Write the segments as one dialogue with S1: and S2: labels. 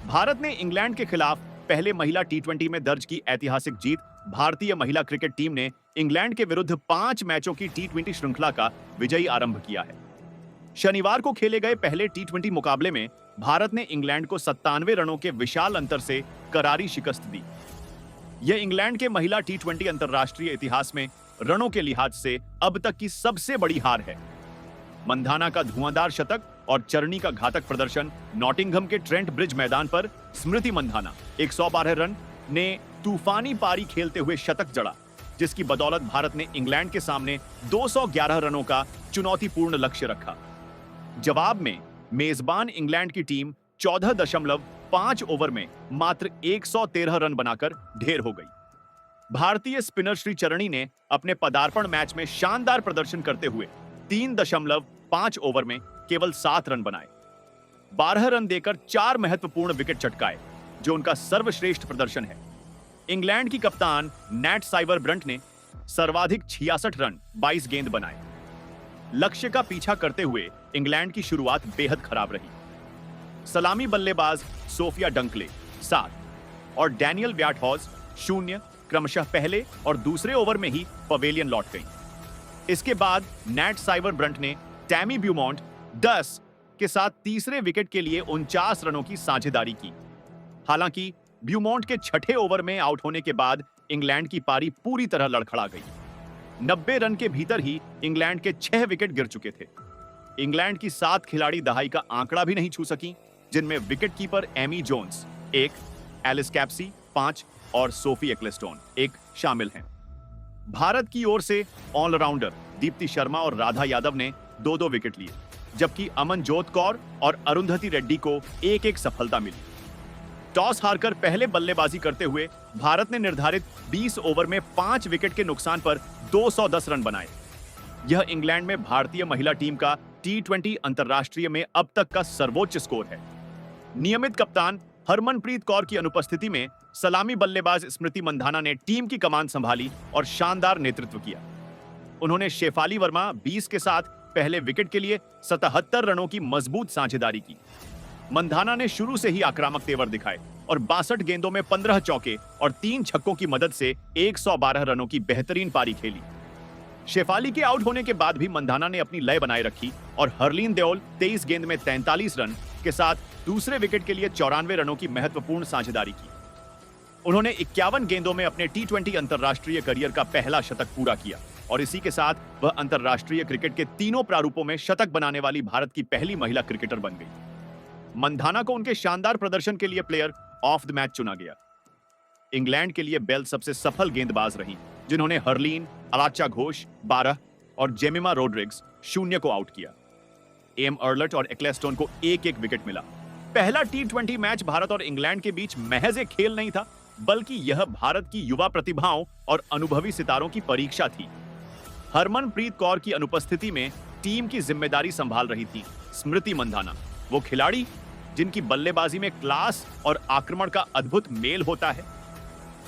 S1: भारत ने इंग्लैंड के खिलाफ पहले महिला टी20 में दर्ज की ऐतिहासिक जीत। भारतीय महिला क्रिकेट टीम ने इंग्लैंड के विरुद्ध 5 मैचों की टी20 श्रृंखला का विजयी आरंभ किया है। शनिवार को खेले गए पहले टी20 मुकाबले में भारत ने इंग्लैंड को 97 रनों के विशाल अंतर से करारी शिकस्त दी। यह इंग्लैंड के महिला टी20 अंतरराष्ट्रीय इतिहास में रनों के लिहाज से अब तक की सबसे बड़ी हार है। मंधाना का धुआंधार शतक और चरनी का घातक प्रदर्शन। नॉटिंघम के ट्रेंट ब्रिज मैदान पर स्मृति मंधाना 112 रन ने तूफानी पारी खेलते हुए शतक जड़ा, जिसकी बदौलत भारत ने इंग्लैंड के सामने 211 रनों का चुनौतीपूर्ण लक्ष्य रखा। जवाब में मेजबान इंग्लैंड की टीम 14.5 ओवर में मात्र 113 रन बनाकर ढेर हो गई। भारतीय स्पिनर श्री चरणी ने अपने पदार्पण मैच में शानदार प्रदर्शन करते हुए 3.5 ओवर में केवल 7 रन बनाए, 12 रन देकर 4 महत्वपूर्ण विकेट चटकाए, जो उनका सर्वश्रेष्ठ प्रदर्शन है। इंग्लैंड की कप्तान नैट साइवर ब्रंट ने सर्वाधिक 66 रन 22 गेंद बनाए। लक्ष्य का पीछा करते हुए इंग्लैंड की शुरुआत बेहद खराब रही। सलामी बल्लेबाज सोफिया डंकले 7 और डैनियल व्याटहॉज 0 क्रमशः पहले और दूसरे ओवर में ही पवेलियन लौट गई। इसके बाद नैट साइवर ब्रंट ने टैमी ब्यूमॉन्ट 10 के साथ तीसरे विकेट के लिए 49 रनों की साझेदारी की। हालांकि ब्यूमॉन्ट के छठे ओवर में आउट होने के बाद इंग्लैंड की पारी पूरी तरह लड़खड़ा गई। 90 रन के भीतर ही इंग्लैंड के 6 विकेट गिर चुके थे। इंग्लैंड की 7 खिलाड़ी दहाई का आंकड़ा भी नहीं छू सकी, जिनमें wicket keeper Amy Jones 1, Alice Capsey 5 और सोफी एक्लेस्टोन 1 शामिल हैं। भारत की ओर से ऑलराउंडर दीप्ति शर्मा और राधा यादव ने 2-2 विकेट लिए, जबकि अमनजोत कौर और अरुंधति रेड्डी को 1-1 सफलता मिली। टॉस हारकर पहले बल्लेबाजी करते हुए भारत ने निर्धारित 20 ओवर में 5 विकेट के नुकसान पर 210 रन बनाए। यह इंग्लैंड में भारतीय महिला टीम का टी20 अंतरराष्ट्रीय में अब तक का सर्वोच्च स्कोर है। नियमित कप्तान हरमनप्रीत कौर की अनुपस्थिति में सलामी बल्लेबाज स्मृति मंधाना ने टीम की कमान संभाली और शानदार नेतृत्व किया। उन्होंने शेफाली वर्मा 20 के साथ पहले विकेट के लिए 77 रनों की मजबूत साझेदारी की। मंधाना ने शुरू से ही आक्रामक तेवर दिखाए और 62 गेंदों में 15 चौके और 3 छक्कों की मदद से 112 रनों की बेहतरीन पारी खेली। शेफाली के आउट होने के बाद भी मंधाना ने अपनी लय बनाए रखी और हरलीन देओल 23 गेंद में 43 रन के साथ दूसरे विकेट के लिए 94 रनों की महत्वपूर्ण साझेदारी की। उन्होंने 51 गेंदों में अपने टी20 अंतरराष्ट्रीय करियर का पहला शतक पूरा किया और इसी के साथ वह अंतरराष्ट्रीय क्रिकेट के तीनों प्रारूपों में शतक बनाने वाली भारत की पहली महिला क्रिकेटर बन गई। मंधाना को उनके शानदार प्रदर्शन के लिए प्लेयर ऑफ द मैच चुना गया। इंग्लैंड के लिए बेल सबसे सफल गेंदबाज रही, जिन्होंने हरलीन, अलाचा घोष 12 और जेमिमा रोड्रिग्स 0 को आउट किया। एम अर्लट और एक्लेस्टोन को 1-1 विकेट मिला। पहला टी20 मैच भारत और इंग्लैंड के बीच महज एक खेल नहीं था, बल्कि यह भारत की युवा प्रतिभाओं और अनुभवी सितारों की परीक्षा थी। हरमनप्रीत कौर की अनुपस्थिति में टीम की जिम्मेदारी संभाल रही थी स्मृति मंधाना, वो खिलाड़ी जिनकी बल्लेबाजी में क्लास और आक्रमण का अद्भुत मेल होता है।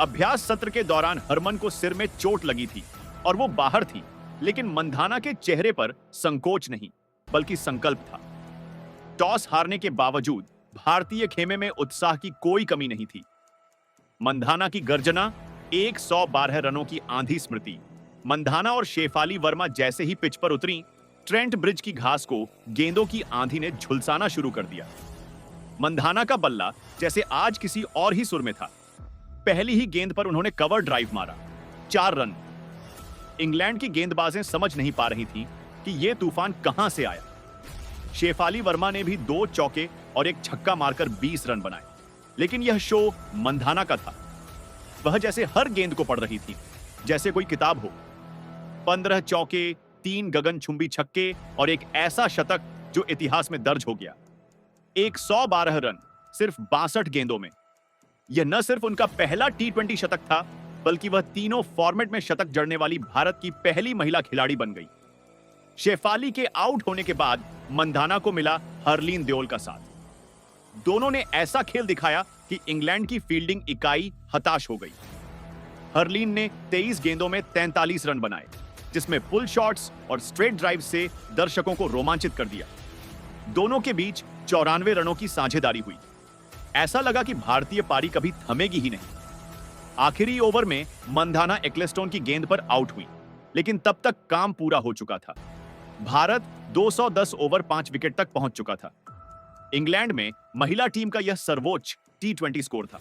S1: अभ्यास सत्र के दौरान हरमन को सिर में चोट लगी थी और वो बाहर थी, लेकिन मंधाना के चेहरे पर संकोच नहीं बल्कि संकल्प था। टॉस हारने के बावजूद भारतीय खेमे में उत्साह की कोई कमी नहीं थी। मंधाना की गर्जना 112 रनों की आंधी स्मृति। मंधाना और शेफाली वर्मा जैसे ही पिच पर उतरी, ट्रेंट ब्रिज की घास को गेंदों की आंधी ने झुलसाना शुरू कर दिया। मंधाना का बल्ला जैसे आज किसी और ही सुर में था। पहली ही गेंद पर उन्होंने कवर ड्राइव मारा, 4 रन। इंग्लैंड की गेंदबाजें समझ नहीं पा रही थीं कि यह तूफान कहां से आया। शेफाली वर्मा ने भी 2 चौके और 1 छक्का मारकर 20 रन बनाए, लेकिन यह शो मंधाना का था। वह जैसे हर गेंद को पढ़ रही थी, जैसे कोई किताब हो। 15 चौके, 3 गगनचुंबी छक्के और एक ऐसा शतक जो इतिहास में दर्ज हो गया। 112 रन सिर्फ 62 गेंदों में। यह न सिर्फ उनका पहला टी20 शतक था, बल्कि वह तीनों फॉर्मेट में शतक जड़ने वाली भारत की पहली महिला खिलाड़ी बन गई। शेफाली के आउट होने के बाद मंधाना को मिला हरलीन देओल का साथ। दोनों ने ऐसा खेल दिखाया कि इंग्लैंड की फील्डिंग इकाई हताश हो गई। हरलीन ने 23 गेंदों में 43 रन बनाए, जिसमें पुल शॉट्स और स्ट्रेट ड्राइव से दर्शकों को रोमांचित कर दिया। दोनों के बीच 94 रनों की साझेदारी हुई। ऐसा लगा कि भारतीय पारी कभी थमेगी ही नहीं। आखिरी ओवर में मंधाना एक्लेस्टोन की गेंद पर आउट हुई, लेकिन तब तक काम पूरा हो चुका था। भारत 210 ओवर 5 विकेट तक पहुंच चुका था। इंग्लैंड में महिला टीम का यह सर्वोच्च T20 स्कोर था।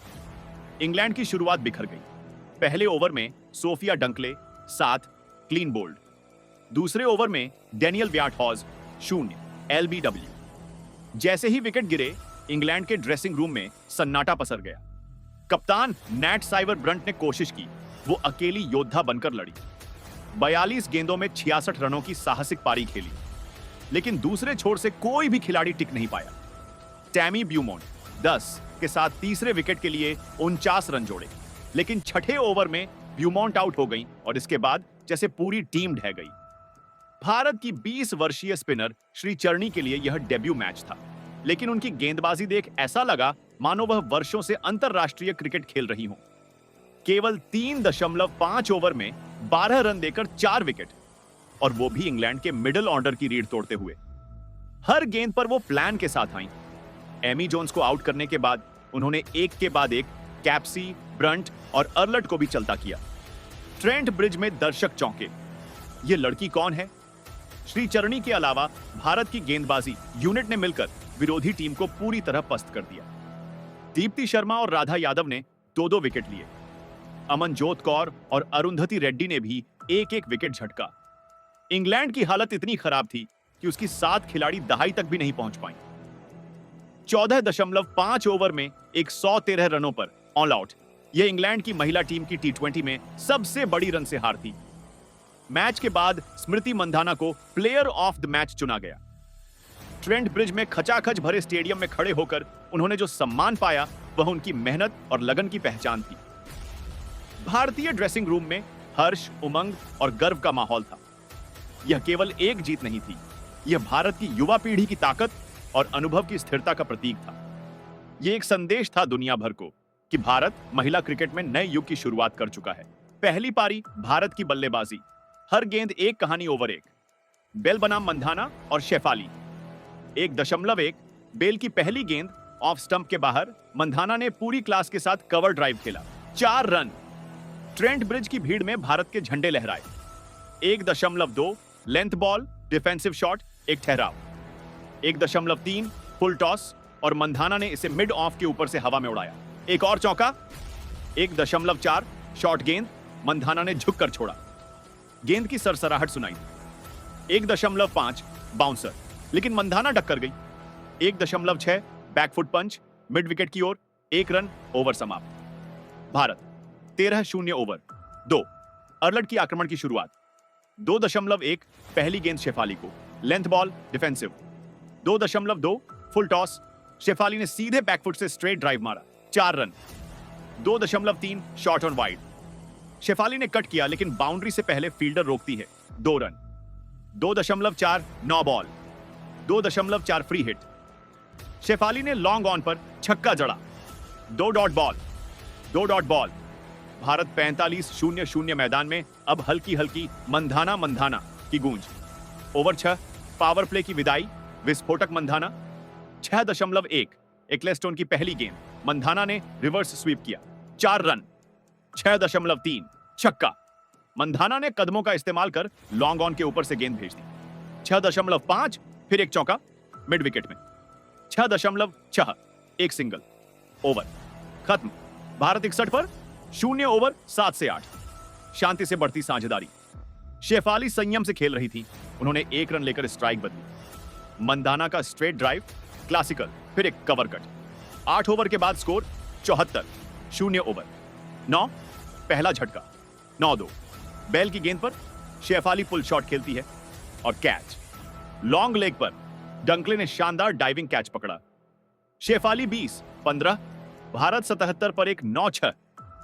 S1: इंग्लैंड की शुरुआत बिखर गई। पहले ओवर में सोफिया डंकले 7 क्लीन बोल्ड। दूसरे ओवर में डेनियल व्याटहॉज 0 LBW। जैसे ही विकेट गिरे, इंग्लैंड के ड्रेसिंग रूम में सन्नाटा पसर गया। कप्तान नैट साइवर ब्रंट ने कोशिश की, वो अकेली योद्धा बनकर लड़ी। 42 गेंदों में 66 रनों की साहसिक पारी खेली, लेकिन दूसरे छोर से कोई भी खिलाड़ी टिक नहीं पाया। टैमी ब्यूमोंट 10 के साथ तीसरे विकेट के लिए 49 रन जोड़े, लेकिन छठे ओवर में ब्यूमोंट आउट हो गई और इसके बाद जैसे पूरी टीम ढह गई। भारत की 20 वर्षीय स्पिनर श्रीचरणी के लिए यह डेब्यू मैच था, लेकिन उनकी गेंदबाजी देख ऐसा लगा मानो वह वर्षों से अंतरराष्ट्रीय क्रिकेट खेल रही हों। केवल 3.5 ओवर में 12 रन देकर 4 विकेट, और वो भी इंग्लैंड के मिडिल ऑर्डर की रीढ़ तोड़ते हुए। हर गेंद पर वो प्लान के साथ आईं। एमी जोन्स को आउट करने के बाद उन्होंने एक के बाद एक कैप्सी, ब्रंट और अर्लट को भी चलता किया। ट्रेंट ब्रिज में दर्शक चौंके, ये लड़की कौन है? श्रीचरणी के अलावा भारत की गेंदबाजी यूनिट ने मिलकर विरोधी टीम को पूरी तरह पस्त कर दिया। दीप्ति शर्मा और राधा यादव ने 2-2 विकेट लिए। अमनजोत कौर और अरुंधति रेड्डी ने भी एक एक विकेट झटका। इंग्लैंड की हालत इतनी खराब थी कि उसकी 7 खिलाड़ी दहाई तक भी नहीं पहुंच पाई। 14.5 ओवर में 113 रनों पर ऑल आउट, यह इंग्लैंड की महिला टीम की T20 में सबसे बड़ी रन से हार थी। मैच के बाद स्मृति मंधाना को प्लेयर ऑफ द मैच चुना गया। ट्रेंट ब्रिज में खचाखच भरे स्टेडियम में खड़े होकर उन्होंने जो सम्मान पाया, वह उनकी मेहनत और लगन की पहचान थी। भारतीय ड्रेसिंग रूम में हर्ष, उमंग और गर्व का माहौल था। यह केवल एक जीत नहीं थी, यह भारत की युवा पीढ़ी की ताकत और अनुभव की स्थिरता का प्रतीक था। यह एक संदेश था दुनिया भर को कि भारत महिला क्रिकेट में नए युग की शुरुआत कर चुका है। पहली पारी भारत की बल्लेबाजी, हर गेंद एक कहानी ओवर 1। बेल बनाम मंधाना और शेफाली 1.1। बेल की पहली गेंद ऑफ स्टंप के बाहर, मंधाना ने पूरी क्लास के साथ कवर ड्राइव खेला, 4 रन। ट्रेंट ब्रिज की भीड़ में भारत के झंडे लहराए। 1.2 लेंथ बॉल, डिफेंसिव शॉट, एक ठहराव। 1.3 फुल टॉस और मंधाना ने इसे मिड ऑफ के ऊपर से हवा में उड़ाया, एक और चौका। 1.4 शॉर्ट गेंद, मंधाना ने झुककर छोड़ा, गेंद की सरसराहट सुनाई। 1.5 बाउंसर, लेकिन मंधाना टक्कर गई। 1.6 बैकफुट पंच, मिड विकेट की ओर, 1 रन, ओवर समाप्त। भारत 13-0 ओवर 2। अर्लट की आक्रमण की शुरुआत। 2.1 पहली गेंद शेफाली को, length ball, defensive. 2.2 full toss, Shafali ने सीधे बैकफुट से स्ट्रेट ड्राइव मारा, 4 run. 2.3 shot on wide, Shafali ने कट किया लेकिन बाउंड्री से पहले फील्डर रोकती है, 2 run. 2.4 no ball, 2.4 free hit, Shafali ने लॉन्ग ऑन पर छक्का जड़ा, 2 dot ball, 2 dot ball. Bharat 45-0 मैदान में अब हल्की हल्की मंधाना मंधाना की गूंज। ओवर 6 पावर प्ले की विदाई, विस्फोटक मंधाना। 6.1 एक्लेस्टोन की पहली गेंद, मंधाना ने रिवर्स स्वीप किया, 4 रन। 6.3 छक्का, मंधाना ने कदमों का इस्तेमाल कर लॉन्ग ऑन के ऊपर से गेंद भेज दी। 6.5 फिर एक चौका मिड विकेट में। 6.6 एक सिंगल, ओवर खत्म। भारत 61 पर 0 ओवर 7 से 8। शांति से बढ़ती साझेदारी। शेफाली संयम से खेल रही थी, उन्होंने 1 रन लेकर स्ट्राइक बदली। मंधाना का स्ट्रेट ड्राइव, क्लासिकल, फिर एक कवर कट। 8 ओवर के बाद स्कोर 74, 0 ओवर 9। पहला झटका 9-2। बेल की गेंद पर शेफाली पुल शॉट खेलती है और कैच। लॉन्ग लेग पर डंकले ने शानदार डाइविंग कैच पकड़ा। शेफाली 20-15। भारत 77 पर एक 9-6।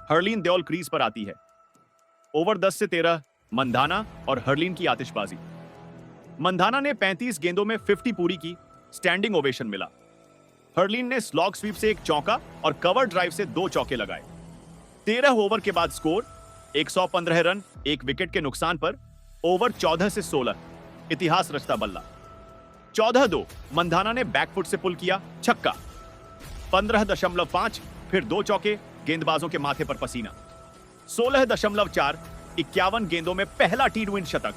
S1: हरलीन देओल क्रीज पर आती है। ओवर 10 से 13 मंधाना और हरलीन की आतिशबाजी। मंधाना ने 35 गेंदों में 50 पूरी की, स्टैंडिंग ओवेशन मिला। हरलीन ने स्लॉग स्वीप से एक चौका और कवर ड्राइव से 2 चौके लगाए। 13 ओवर के बाद स्कोर 115 रन, 1 विकेट के नुकसान पर। ओवर 14 से 16 इतिहास रचता बल्ला। 14-2 मंधाना ने बैकफुट से पुल किया, छक्का। 15.5, फिर 2 चौके, गेंदबाजों के माथे पर पसीना। 16.4, 51 गेंदों में पहला टी20 शतक।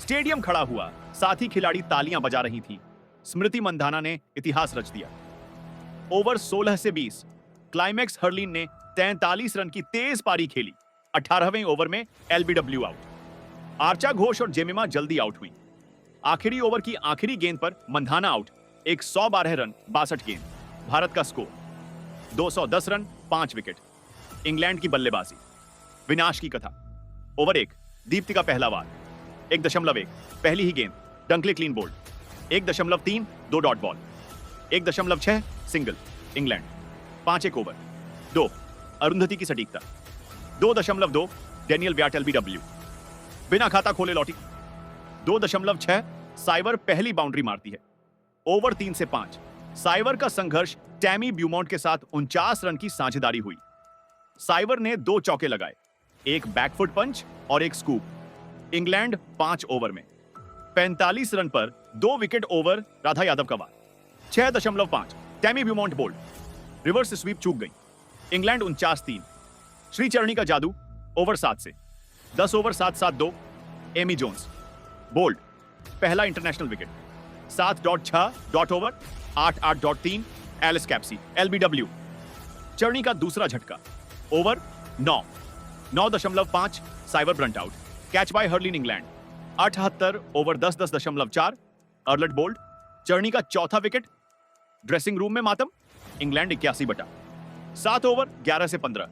S1: स्टेडियम खड़ा हुआ, साथ ही खिलाड़ी तालियां बजा रही थी। स्मृति मंधाना ने इतिहास रच दिया। ओवर 16 से 20, क्लाइमैक्स हर्लिन ने 43 रन की तेज पारी खेली। 18वें ओवर में एलबीडब्ल्यू आउट। आर्चा घोष और जेमिमा जल्दी आउट हुई। आखिरी ओवर की आखिरी गेंद पर मंधाना आउट। 112 रन, 62 गेंद। भारत का स्कोर 210 रन, 5 विकेट। इंग्लैंड की बल्लेबाजी, विनाश की कथा। ओवर 1, दीप्ति का पहला वार। 1.1, पहली ही गेंद, डंकले clean bowled. 1.3, 2 dot ball. 1.6, single, England. 5 एक ओवर। 2, अरुंधति की सटीकता। 2.2, डेनियल ब्याट एलबीडब्ल्यू, बिना खाता खोले लौटी। 2.6, साइवर पहली बाउंड्री मारती है। ओवर 3 से 5, साइवर का संघर्ष टैमी ब्यूमॉन्ट के साथ 49 रन की साझेदारी हुई। साइवर ने 2 चौके लगाए, एक बैकफुट पंच और एक स्कूप। इंग्लैंड 5 ओवर में 45 रन पर 2 विकेट। ओवर राधा यादव का वार। 6.5, टैमी ब्यूमॉन्ट बोल्ड, रिवर्स स्वीप चूक गई। इंग्लैंड 49-3। श्रीचरणी का जादू, ओवर 7 से 10 ओवर 7-7-2, एमी जोन्स बोल्ड, पहला international wicket. 7.6 dot over, 8-8.3, Alice Capsey LBW. Charani का दूसरा झटका। Over 9, 9.5, Sciver Brunt out, catch by Harleen England. 78 over 10.4, Arlott bowled, Charani का चौथा विकेट। ड्रेसिंग रूम में मातम, इंग्लैंड 81/7 ओवर 11 से 15,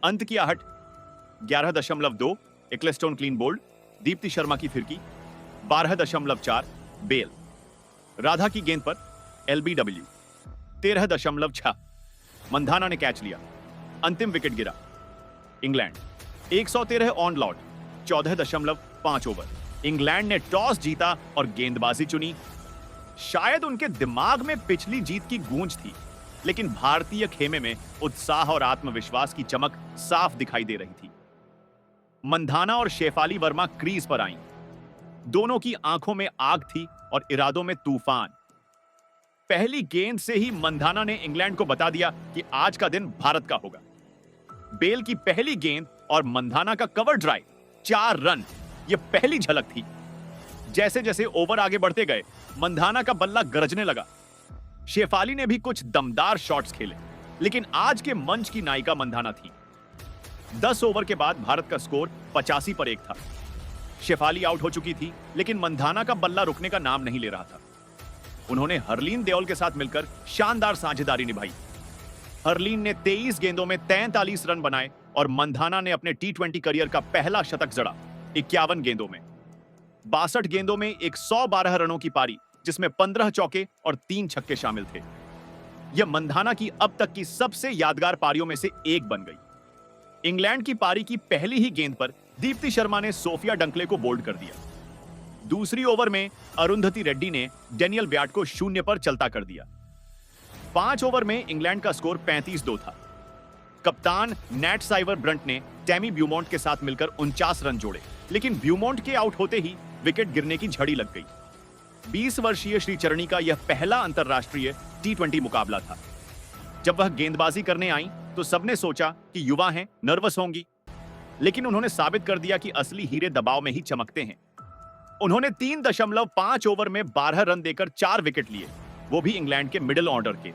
S1: अंत की आहट। 11.2, Ecclestone clean bowled, Deepti Sharma की फिरकी। 12.4, बेल, राधा की गेंद पर एलबीडब्ल्यू। 13.6, मंधाना ने कैच लिया, अंतिम विकेट गिरा। England 113 on lot. 14.5 over, England ने टॉस जीता और गेंदबाजी चुनी। शायद उनके दिमाग में पिछली जीत की गूंज थी, लेकिन भारतीय खेमे में उत्साह और आत्मविश्वास की चमक साफ दिखाई दे रही थी। मंधाना और शेफाली वर्मा क्रीज पर आईं। दोनों की आंखों में आग थी और इरादों में तूफान। पहली गेंद से ही मंधाना ने इंग्लैंड को बता दिया कि आज का दिन भारत का होगा। बेल की पहली गेंद और मंधाना का कवर ड्राइव, 4 रन, यह पहली झलक थी। जैसे जैसे ओवर आगे बढ़ते गए, मंधाना का बल्ला गरजने लगा। शेफाली ने भी कुछ दमदार शॉट्स खेले, लेकिन आज के मंच की नायिका मंधाना थी। 10 ओवर के बाद भारत का स्कोर 85 पर 1 था। शेफाली आउट हो चुकी थी, लेकिन मंधाना का बल्ला रुकने का नाम नहीं ले रहा था। उन्होंने हरलीन देओल के साथ मिलकर शानदार साझेदारी निभाई। हरलीन ने 23 गेंदों में 43 रन बनाए और मंधाना ने अपने टी20 करियर का पहला शतक जड़ा 51 गेंदों में। 62 गेंदों में 112 रनों की पारी, जिसमें 15 चौके और 3 छक्के शामिल थे। यह मंधाना की अब तक की सबसे यादगार पारियों में से एक बन गई। इंग्लैंड की पारी की पहली ही गेंद पर दीप्ति शर्मा ने सोफिया डंकले को बोल्ड कर दिया। दूसरी ओवर में अरुंधति रेड्डी ने डेनियल ब्याट को 0 पर चलता कर दिया। 5 ओवर में इंग्लैंड का स्कोर 35-2 था। कप्तान नैट साइवर ब्रंट ने टैमी ब्यूमॉन्ट के साथ मिलकर 49 रन जोड़े, लेकिन ब्यूमॉन्ट के आउट होते ही विकेट गिरने की झड़ी लग गई। 20 वर्षीय श्रीचरणी का यह पहला अंतरराष्ट्रीय टी20 मुकाबला था। जब वह गेंदबाजी करने आई तो सबने सोचा कि युवा हैं, नर्वस होंगी, लेकिन उन्होंने साबित कर दिया कि असली हीरे दबाव में ही चमकते हैं। उन्होंने 3.5 ओवर में 12 रन देकर 4 विकेट लिए, वो भी इंग्लैंड के मिडिल ऑर्डर के।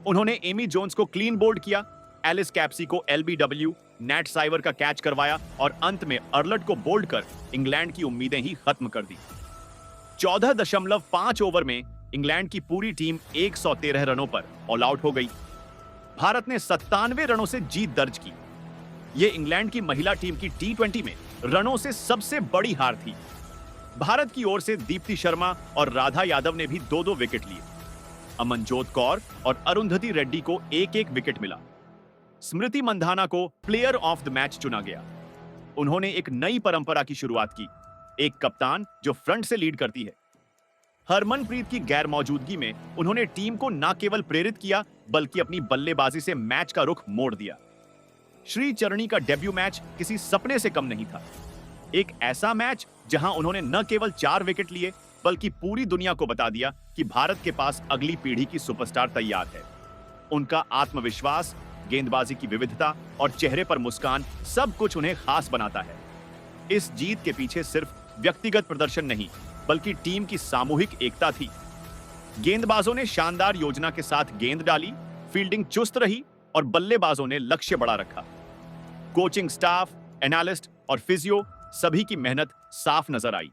S1: उन्होंने एमी जोन्स को क्लीन बोल्ड किया, एलिस कैप्सी को एलबीडब्ल्यू, नैट साइवर का कैच करवाया और अंत में अर्लट को बोल्ड कर इंग्लैंड की उम्मीदें ही खत्म कर दी। 14.5 ओवर में इंग्लैंड की पूरी टीम 113 रनों पर ऑल आउट हो गई। भारत ने 97 रनों से जीत दर्ज की। यह इंग्लैंड की महिला टीम की टी20 में रनों से सबसे बड़ी हार थी। भारत की ओर से दीप्ति शर्मा और राधा यादव ने भी 2-2 विकेट लिए। अमनजोत कौर और अरुंधति रेड्डी को 1-1 विकेट मिला। स्मृति मंधाना को प्लेयर ऑफ द मैच चुना गया। उन्होंने एक नई परंपरा की शुरुआत की, एक कप्तान जो फ्रंट से लीड करती है। हरमनप्रीत की गैर मौजूदगी में उन्होंने टीम को न केवल प्रेरित किया, बल्कि अपनी बल्लेबाजी से मैच का रुख मोड़ दिया। श्रीचरणी का डेब्यू मैच किसी सपने से कम नहीं था। एक ऐसा मैच जहां उन्होंने न केवल 4 विकेट लिए, बल्कि पूरी दुनिया को बता दिया कि भारत के पास अगली पीढ़ी की सुपरस्टार तैयार है। उनका आत्मविश्वास, गेंदबाजी की विविधता और चेहरे पर मुस्कान सब कुछ उन्हें खास बनाता है। इस जीत के पीछे सिर्फ व्यक्तिगत प्रदर्शन नहीं, बल्कि टीम की सामूहिक एकता थी। गेंदबाजों ने शानदार योजना के साथ गेंद डाली, फील्डिंग चुस्त रही और बल्लेबाजों ने लक्ष्य बड़ा रखा। कोचिंग स्टाफ, एनालिस्ट और फिजियो सभी की मेहनत साफ नजर आई।